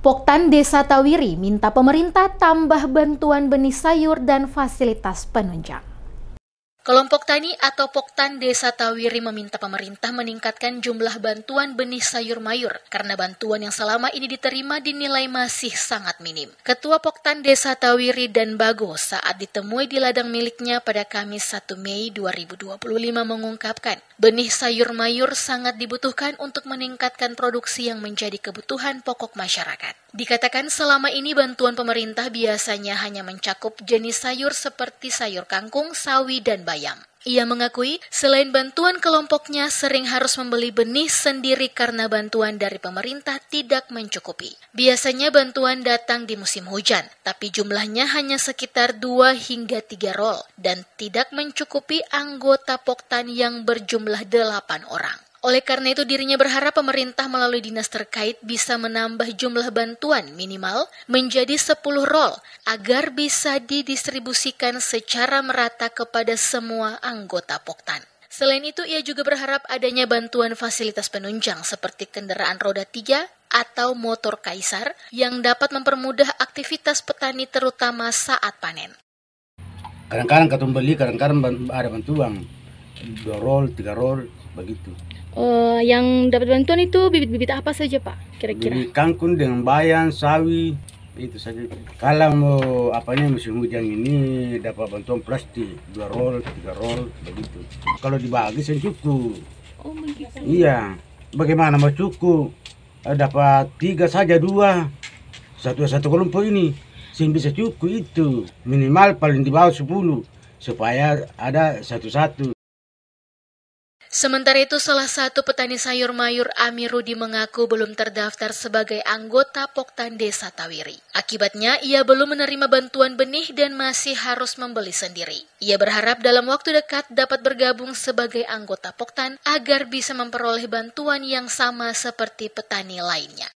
Poktan Desa Tawiri minta pemerintah tambah bantuan benih sayur dan fasilitas penunjang. Kelompok tani atau Poktan Desa Tawiri meminta pemerintah meningkatkan jumlah bantuan benih sayur mayur karena bantuan yang selama ini diterima dinilai masih sangat minim. Ketua Poktan Desa Tawiri dan Bago saat ditemui di ladang miliknya pada Kamis 1 Mei 2025 mengungkapkan, benih sayur mayur sangat dibutuhkan untuk meningkatkan produksi yang menjadi kebutuhan pokok masyarakat. Dikatakan selama ini bantuan pemerintah biasanya hanya mencakup jenis sayur seperti sayur kangkung, sawi, dan bayam. Ia mengakui selain bantuan kelompoknya sering harus membeli benih sendiri karena bantuan dari pemerintah tidak mencukupi. Biasanya bantuan datang di musim hujan, tapi jumlahnya hanya sekitar 2 hingga 3 roll dan tidak mencukupi anggota Poktan yang berjumlah 8 orang. Oleh karena itu dirinya berharap pemerintah melalui dinas terkait bisa menambah jumlah bantuan minimal menjadi 10 roll agar bisa didistribusikan secara merata kepada semua anggota Poktan. Selain itu ia juga berharap adanya bantuan fasilitas penunjang seperti kendaraan roda 3 atau motor kaisar yang dapat mempermudah aktivitas petani terutama saat panen. Kadang-kadang katong beli, kadang-kadang ada bantuan 2 roll, 3 roll begitu. Yang dapat bantuan itu bibit-bibit apa saja Pak kira-kira? Bibit kangkung dengan bayam, sawi, itu saja. Kalau mau musim hujan ini dapat bantuan plastik 2 roll, 3 roll begitu. Kalau dibagi saya cukup. Oh begitu. Iya, bagaimana mau cukup? Dapat 3 saja 2. Satu kelompok ini sih bisa cukup itu. Minimal paling di bawah 10 supaya ada satu-satu. Sementara itu, salah satu petani sayur mayur Amirudi mengaku belum terdaftar sebagai anggota Poktan Desa Tawiri. Akibatnya, ia belum menerima bantuan benih dan masih harus membeli sendiri. Ia berharap dalam waktu dekat dapat bergabung sebagai anggota Poktan agar bisa memperoleh bantuan yang sama seperti petani lainnya.